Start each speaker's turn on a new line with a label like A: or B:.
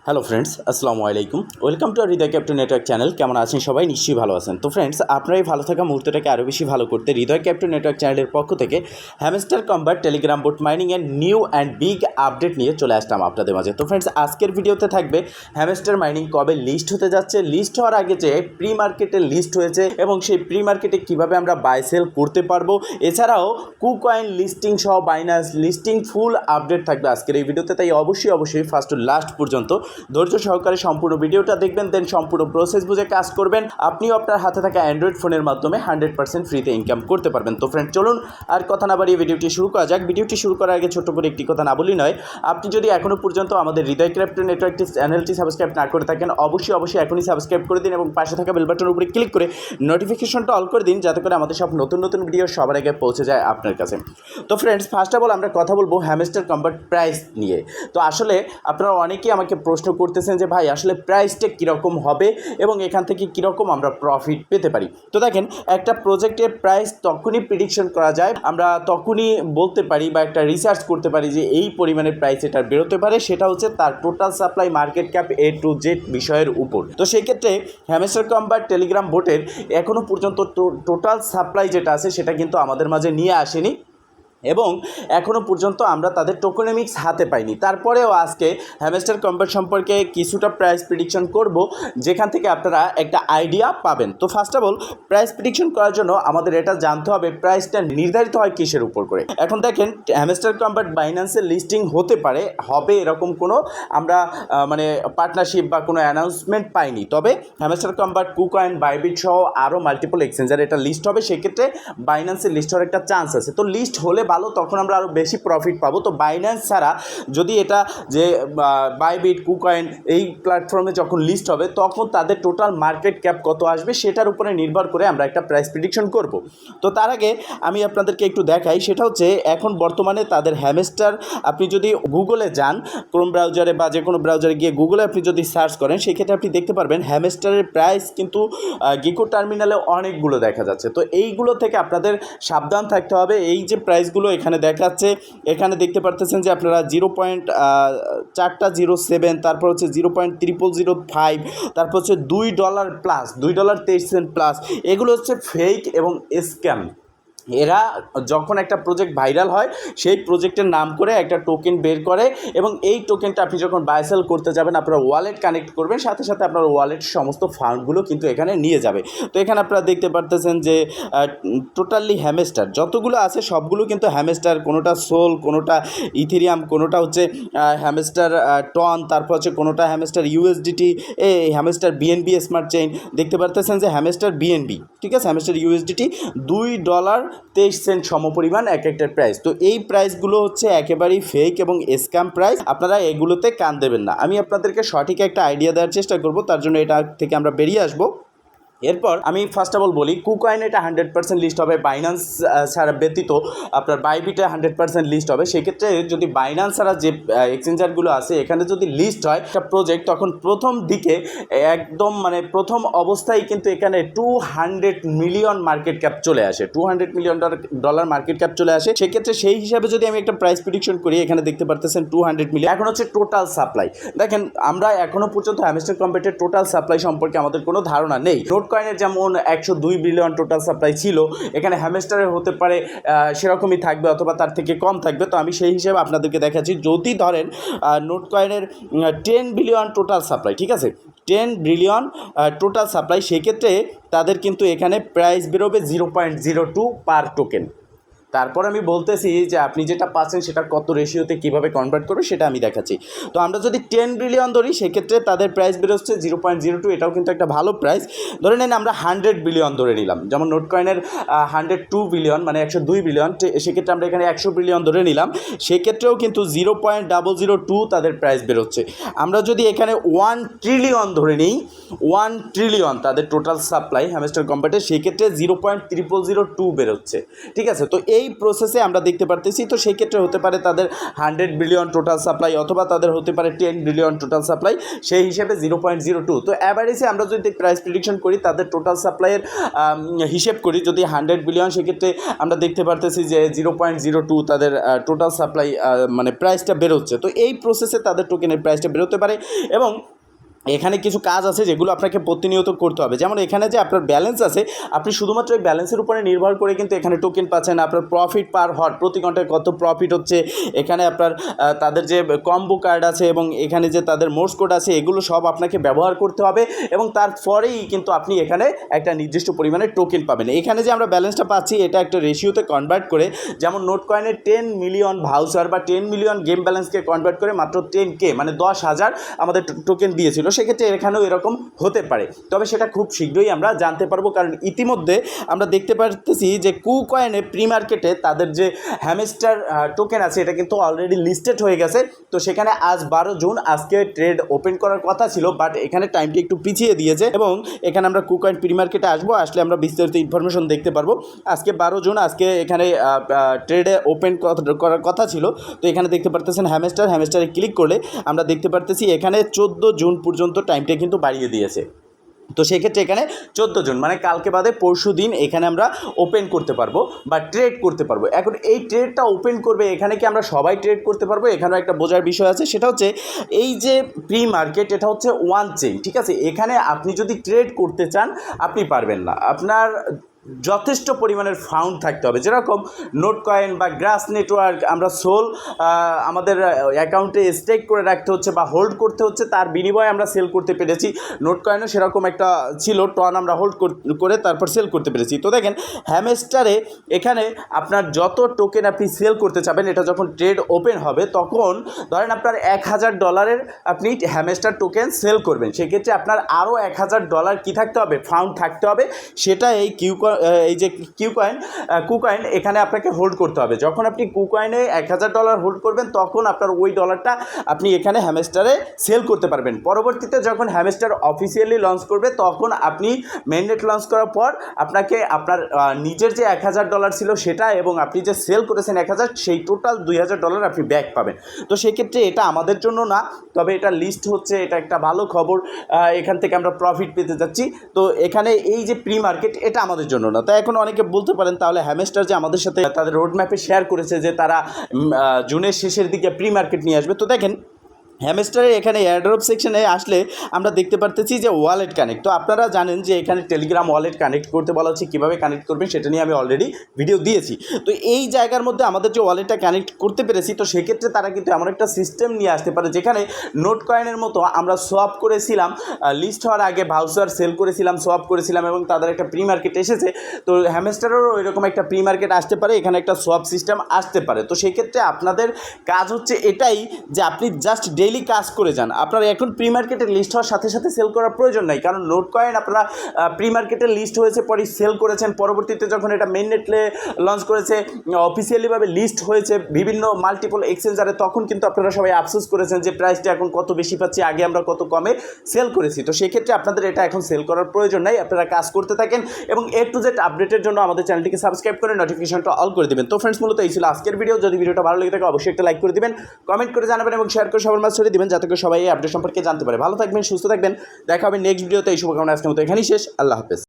A: Hello friends, আসসালামু আলাইকুম। Welcome to Hridoy captain network channel. কেমন আছেন সবাই? নিশ্চয়ই ভালো আছেন। তো ফ্রেন্ডস, আপনার এই ভালো থাকা মুহূর্তটাকে আরও বেশি ভালো করতে হৃদয় ক্যাপ্টেন নেটওয়ার্ক চ্যানেলের পক্ষ থেকে হ্যামস্টার কম্বাট টেলিগ্রাম বোট মাইনিংয়ের নিউ অ্যান্ড বিগ আপডেট নিয়ে চলে আসলাম আপনাদের মাঝে। তো ফ্রেন্ডস, আজকের ভিডিওতে থাকবে হ্যামস্টার মাইনিং কবে লিস্ট হতে যাচ্ছে, লিস্ট হওয়ার আগে যে প্রি মার্কেটে লিস্ট হয়েছে এবং সেই প্রি মার্কেটে কীভাবে আমরা বাই সেল করতে পারবো, এছাড়াও কুকয়েন লিস্টিং সহ বাইনান্স লিস্টিং ফুল আপডেট থাকবে আজকের এই ভিডিওতে। তাই অবশ্যই ফার্স্ট টু লাস্ট পর্যন্ত ধৈর্য সহকারে সম্পূর্ণ ভিডিওটা দেখবেন, দেন সম্পূর্ণ প্রসেস বুঝে কাজ করবেন। আপনিও আপনার হাতে থাকা অ্যান্ড্রয়েড ফোনের মাধ্যমে 100% ফ্রিতে ইনকাম করতে পারবেন। তো ফ্রেন্ড, চলুন আর কথা না বাড়িয়ে ভিডিওটি শুরু করা যাক। ভিডিওটি শুরু করার আগে ছোট্ট করে একটি কথা না বলি নয়, আপনি যদি এখনও পর্যন্ত আমাদের হৃদয় ক্যাপ্টেন নেটওয়ার্কটি চ্যানেলটি সাবস্ক্রাইব না করে থাকেন, অবশ্যই এখনই সাবস্ক্রাইব করে দিন এবং পাশে থাকা বেল বাটনের উপরে ক্লিক করে নোটিফিকেশনটা অল করে দিন, যাতে করে আমাদের সব নতুন ভিডিও সবার আগে পৌঁছে যায় আপনার কাছে। তো ফ্রেন্ডস, ফার্স্ট অফ অল আমরা কথা বলবো হ্যামস্টার কম্বাট প্রাইস নিয়ে। তো আসলে আপনারা অনেকেই আমাকে প্রশ্ন করতেছেন যে ভাই আসলে প্রাইসটা কীরকম হবে এবং এখান থেকে কীরকম আমরা প্রফিট পেতে পারি। তো দেখেন, একটা প্রজেক্টের প্রাইস তখনই প্রেডিকশন করা যায়, আমরা তখনই বলতে পারি বা একটা রিসার্চ করতে পারি যে এই পরিমাণের প্রাইস এটা বেরোতে পারে, সেটা হচ্ছে তার total supply market cap A to Z বিষয়ের উপর। তো সেই ক্ষেত্রে হ্যামস্টার কম্বাট টেলিগ্রাম বোটের এখনও পর্যন্ত টোটাল সাপ্লাই যেটা আছে সেটা কিন্তু আমাদের মাঝে নিয়ে আসেনি এবং এখনও পর্যন্ত আমরা তাদের টোকেনমিক্স হাতে পাইনি। তারপরেও আজকে হ্যামস্টার কম্বাট সম্পর্কে কিছুটা প্রাইস প্রেডিকশন করব, যেখান থেকে আপনারা একটা আইডিয়া পাবেন। তো first of all, price prediction করার জন্য আমাদের এটা জানতে হবে প্রাইসটা নির্ধারিত হয় কিসের উপর করে। এখন দেখেন, হ্যামস্টার কম্বাট বাইন্যান্সের লিস্টিং হতে পারে, হবে এরকম কোনো আমরা পার্টনারশিপ বা কোনো অ্যানাউন্সমেন্ট পাইনি। তবে হ্যামস্টার কম্বাট, কুকয়েন, বাইবিট সহ আরও মাল্টিপল এক্সচেঞ্জার এটা লিস্ট হবে, সেক্ষেত্রে বাইন্যান্সের লিস্ট হওয়ার একটা চান্স আছে। তো লিস্ট হলে ভালো, তখন আমরা আরও বেশি প্রফিট পাবো। তো বাইন্যান্স ছাড়া যদি এটা যে বাইবিট, কুকয়েন এই প্ল্যাটফর্মে যখন লিস্ট হবে, তখন তাদের টোটাল মার্কেট ক্যাপ কত আসবে সেটার উপরে নির্ভর করে আমরা একটা প্রাইস প্রেডিকশন করব। তো তার আগে আমি আপনাদেরকে একটু দেখাই, সেটা হচ্ছে এখন বর্তমানে তাদের হ্যামস্টার, আপনি যদি গুগলে যান, ক্রোম ব্রাউজারে বা যে কোনো ব্রাউজারে গিয়ে গুগলে আপনি যদি সার্চ করেন, সেক্ষেত্রে আপনি দেখতে পারবেন হ্যামস্টারের প্রাইস কিন্তু গেকো টার্মিনালে অনেকগুলো দেখা যাচ্ছে। তো এইগুলো থেকে আপনাদের সাবধান থাকতে হবে। এই যে প্রাইসগুলো এখানে দেখাচ্ছে, এখানে দেখতে পারতেছেন যে আপনারা 0.407, তারপর হচ্ছে 0.0005, তারপর হচ্ছে $2 প্লাস, $2.23 প্লাস, এগুলো হচ্ছে ফেক এবং স্ক্যাম। এরা যখন একটা প্রজেক্ট ভাইরাল হয়, সেই প্রজেক্টের নাম করে একটা টোকেন বের করে এবং এই টোকেনটা আপনি যখন বাই সেল করতে যাবেন, আপনার ওয়ালেট কানেক্ট করবেন, সাথে সাথে আপনার ওয়ালেট সমস্ত ফান্ডগুলো কিন্তু এখানে নিয়ে যাবে। তো এখানে আপনারা দেখতে পারতেছেন যে টোটালি হ্যামস্টার যতগুলো আছে সবগুলো কিন্তু হ্যামস্টার, কোনোটা সোল, কোনোটা ইথেরিয়াম, কোনোটা হচ্ছে হ্যামস্টার টন, তারপর হচ্ছে কোনোটা hamster USDT, hamster BNB smart chain. দেখতে পারতেছেন যে হ্যামস্টার BNB, ঠিক আছে, হ্যামস্টার USDT $2.23 সমপরিমাণ এক একটার প্রাইস। তো এই প্রাইসগুলো হচ্ছে একেবারেই ফেক এবং স্ক্যাম প্রাইস, আপনারা এগুলোতে কান দেবেন না। আমি আপনাদেরকে সঠিক একটা আইডিয়া দেওয়ার চেষ্টা করব, তার জন্য এটা থেকে আমরা বেরিয়ে আসবো। এরপর আমি ফার্স্ট অফ অল বলি, কুকয়েন এটা 100% লিস্ট হবে, বাইন্যান্স ছাড়া ব্যতীত আপনার বাইবিটে 100% লিস্ট হবে। সেক্ষেত্রে যদি বাইন্যান্স ছাড়া যে এক্সচেঞ্জারগুলো আছে এখানে যদি লিস্ট হয় একটা প্রজেক্ট, তখন প্রথম দিকে একদম প্রথম অবস্থায় কিন্তু এখানে $200 মিলিয়ন মার্কেট ক্যাপ চলে আসে, $200 মিলিয়ন মার্কেট ক্যাপ চলে আসে। সেক্ষেত্রে সেই হিসাবে যদি আমি একটা প্রাইস প্রেডিকশন করি, এখানে দেখতে পারতেছেন 200 মিলিয়ন। এখন হচ্ছে টোটাল সাপ্লাই। দেখেন, আমরা এখনও পর্যন্ত হ্যামস্টার কম্বাটের টোটাল সাপ্লাই সম্পর্কে আমাদের কোনো ধারণা নেই। কয়েনের যেমন 102 বিলিয়ন টোটাল সাপ্লাই ছিল, এখানে হ্যামস্টারের হতে পারে সেরকমই থাকবে অথবা তার থেকে কম থাকবে। তো আমি সেই হিসেবে আপনাদেরকে দেখাচ্ছি, যদি ধরেন নোট কয়েনের 10 বিলিয়ন টোটাল সাপ্লাই, ঠিক আছে, 10 বিলিয়ন টোটাল সাপ্লাই, সেক্ষেত্রে তাদের কিন্তু এখানে প্রাইস বেরোবে 0.02 পার টোকেন। তারপর আমি বলতেছি যে আপনি যেটা পাচ্ছেন সেটা কত রেশিওতে কীভাবে কনভার্ট করবে সেটা আমি দেখাচ্ছি। তো আমরা যদি 10 বিলিয়ন ধরি, সেক্ষেত্রে তাদের প্রাইস বেরোচ্ছে 0.02, এটাও কিন্তু একটা ভালো প্রাইস। ধরে নেন আমরা 100 বিলিয়ন ধরে নিলাম, যেমন নোট কয়েনের 102 বিলিয়ন 102 বিলিয়ন, সেক্ষেত্রে আমরা এখানে 100 বিলিয়ন ধরে নিলাম, সেক্ষেত্রেও কিন্তু 0.002 তাদের প্রাইস বেরোচ্ছে। আমরা যদি এখানে 1 ট্রিলিয়ন ধরে নিই, 1 ট্রিলিয়ন তাদের টোটাল সাপ্লাই হ্যামস্টার কম্বাটের, সেক্ষেত্রে 0.0002 বেরোচ্ছে। ঠিক আছে, তো এই প্রসেসে আমরা দেখতে পারতেছি। তো সেই ক্ষেত্রে হতে পারে তাদের 100 বিলিয়ন টোটাল সাপ্লাই, অথবা তাদের হতে পারে 10 বিলিয়ন টোটাল সাপ্লাই, সেই হিসেবে 0.02। তো অ্যাভারেজে আমরা যদি প্রাইস প্রেডিকশন করি, তাদের টোটাল সাপ্লাইয়ের হিসেব করি যদি 100 বিলিয়ন, সেক্ষেত্রে আমরা দেখতে পারতেছি যে 0.02 তাদের টোটাল সাপ্লাই মানে প্রাইসটা বেরোচ্ছে। তো এই প্রসেসে তাদের টোকেনের প্রাইসটা বেরোতে পারে। এবং এখানে কিছু কাজ আছে যেগুলো আপনাকে প্রতিনিয়ত করতে হবে। যেমন এখানে যে আপনার ব্যালেন্স আছে, আপনি শুধুমাত্র এই ব্যালেন্সের উপরে নির্ভর করে কিন্তু এখানে টোকেন পাচ্ছেন। আপনার প্রফিট পার হট, প্রতি ঘন্টায় কত প্রফিট হচ্ছে, এখানে আপনার তাদের যে কম্বো কার্ড আছে এবং এখানে যে তাদের মোর্স কোড আছে, এগুলো সব আপনাকে ব্যবহার করতে হবে এবং তারপরেই কিন্তু আপনি এখানে একটা নির্দিষ্ট পরিমাণে টোকেন পাবেন। এখানে যে আমরা ব্যালেন্সটা পাচ্ছি, এটা একটা রেশিওতে কনভার্ট করে, যেমন নোট কয়েনের 10 মিলিয়ন ভাউচার বা 10 মিলিয়ন গেম ব্যালেন্সকে কনভার্ট করে মাত্র 10K মানে 10,000 আমাদের টোকেন দিয়েছিল। সেক্ষেত্রে এখানেও এরকম হতে পারে, তবে সেটা খুব শীঘ্রই আমরা জানতে পারবো, কারণ ইতিমধ্যে আমরা দেখতে পারতেছি যে কুকয়েনে প্রি মার্কেটে তাদের যে হ্যামস্টার টোকেন আছে, এটা কিন্তু অলরেডি লিস্টেড হয়ে গেছে। তো সেখানে আজ 12 জুন আজকে ট্রেড ওপেন করার কথা ছিল, বাট এখানে টাইমটি একটু পিছিয়ে দিয়েছে। এবং এখানে আমরা কুকয়েন প্রি মার্কেটে আসলে আমরা বিস্তারিত ইনফরমেশন দেখতে পারবো। আজকে 12 জুন, আজকে এখানে ট্রেডে ওপেন করার কথা ছিল। তো এখানে দেখতে পারতেছেন হ্যামস্টারে ক্লিক করলে আমরা দেখতে পারতেছি এখানে 14 জুন পর্যন্ত টাইমটা কিন্তু বাড়িয়ে দিয়েছে। তো সেক্ষেত্রে এখানে 14 জুন মানে কালকে বাদে পরশু দিন এখানে আমরা ওপেন করতে পারবো বা ট্রেড করতে পারবো। এখন এই ট্রেডটা ওপেন করবে, এখানে কি আমরা সবাই ট্রেড করতে পারবো? এখানেও একটা বোঝার বিষয় আছে, সেটা হচ্ছে এই যে প্রি মার্কেট, এটা হচ্ছে ওয়ান চেইন। ঠিক আছে, এখানে আপনি যদি ট্রেড করতে চান আপনি পারবেন না, আপনার যথেষ্ট পরিমাণের ফাউন্ড থাকতে হবে। যেরকম নোট কয়েন বা গ্রাস নেটওয়ার্ক আমরা সোল আমাদের অ্যাকাউন্টে স্টেক করে রাখতে হচ্ছে বা হোল্ড করতে হচ্ছে, তার বিনিময়ে আমরা সেল করতে পেরেছি। নোট কয়েনও সেরকম একটা ছিল, টন আমরা হোল্ড করে তারপর সেল করতে পেরেছি। তো দেখেন হ্যামস্টারে এখানে আপনার যত টোকেন আপনি সেল করতে চাবেন, এটা যখন ট্রেড ওপেন হবে তখন ধরেন আপনার $1,000 আপনি হ্যামস্টার টোকেন সেল করবেন, সেক্ষেত্রে আপনার আরও $1,000 কী থাকতে হবে? ফাউন্ড থাকতে হবে। সেটা এই এই যে কুকয়েন এখানে আপনাকে হোল্ড করতে হবে। যখন আপনি কুকয়েনে $1,000 হোল্ড করবেন, তখন আপনার ওই ডলারটা আপনি এখানে হ্যামস্টারে সেল করতে পারবেন। পরবর্তীতে যখন হ্যামস্টার অফিসিয়ালি লঞ্চ করবে, তখন আপনি মেইননেট লঞ্চ করার পর আপনাকে আপনার নিজের যে $1,000 ছিল সেটা এবং আপনি যে সেল করেছেন 1,000, সেই টোটাল $2,000 আপনি ব্যাক পাবেন। তো সেক্ষেত্রে এটা আমাদের জন্য না, তবে এটা লিস্ট হচ্ছে, এটা একটা ভালো খবর। এখান থেকে আমরা প্রফিট পেতে যাচ্ছি। তো এখানে এই যে প্রি মার্কেট, এটা আমাদের জন্য না। তাই এখন অনেকে বলতে পারেন, তাহলে হ্যামস্টার যে আমাদের সাথে তাদের রোড ম্যাপে শেয়ার করেছে যে তারা জুনের শেষের দিকে প্রি মার্কেট নিয়ে আসবে। তো দেখেন হ্যামস্টারের এখানে এয়ারড্রপ সেকশনে আসলে আমরা দেখতে পারতেছি যে ওয়ালেট কানেক্ট। তো আপনারা জানেন যে এখানে টেলিগ্রাম ওয়ালেট কানেক্ট করতে বলা হচ্ছে, কীভাবে কানেক্ট করবেন সেটা নিয়ে আমি অলরেডি ভিডিও দিয়েছি। তো এই জায়গার মধ্যে আমাদের যে ওয়ালেটটা কানেক্ট করতে পেরেছি, তো সেক্ষেত্রে তারা কিন্তু এমন একটা সিস্টেম নিয়ে আসতে পারে যেখানে নোট কয়েনের মতো আমরা সোয়াপ করেছিলাম, লিস্ট হওয়ার আগে ভাউচার সেল করেছিলাম, সোয়াপ করেছিলাম এবং তাদের একটা প্রি মার্কেট এসেছে। তো হ্যামস্টারেরও এরকম একটা প্রি মার্কেট আসতে পারে, এখানে একটা সোয়াপ সিস্টেম আসতে পারে। তো সেক্ষেত্রে আপনাদের কাজ হচ্ছে এটাই যে আপনি জাস্ট ডেইলি কাজ করে যান। আপনার এখন প্রি মার্কেটে লিস্ট হওয়ার সাথে সাথে সেল করার প্রয়োজন নাই, কারণ নোট কয়েন আপনারা প্রি মার্কেটে লিস্ট হয়েছে পরে সেল করেছেন। পরবর্তীতে যখন এটা মেইননেটে লঞ্চ করেছে, অফিসিয়ালিভাবে লিস্ট হয়েছে বিভিন্ন মাল্টিপল এক্সচেঞ্জারে, তখন কিন্তু আপনারা সবাই আফসোস করেছেন যে প্রাইসটা এখন কত বেশি পাচ্ছি, আগে আমরা কত কমে সেল করেছি। তো সেক্ষেত্রে আপনাদের এটা এখন সেল করার প্রয়োজন নাই, আপনারা কাজ করতে থাকেন এবং A to Z আপডেটের জন্য আমাদের চ্যানেলটিকে সাবস্ক্রাইব করে নোটিফিকেশনটা অল করে দেবেন। তো ফ্রেন্ডস, মূলত এই ছিল আজকের ভিডিও। যদি ভিডিওটা ভালো লেগে থাকে অবশ্যই একটা লাইক করে দিবেন, কমেন্ট করে জানাবেন এবং শেয়ার করে সবার মাঝে ছড়িয়ে দিবেন, যাতে করে সবাই এই আপডেট সম্পর্কে জানতে পারে। ভালো থাকবেন, সুস্থ থাকবেন, দেখা হবে নেক্সট ভিডিওতে। এই শুভকামনা আজকের মতো এখানেই শেষ। আল্লাহ হাফেজ।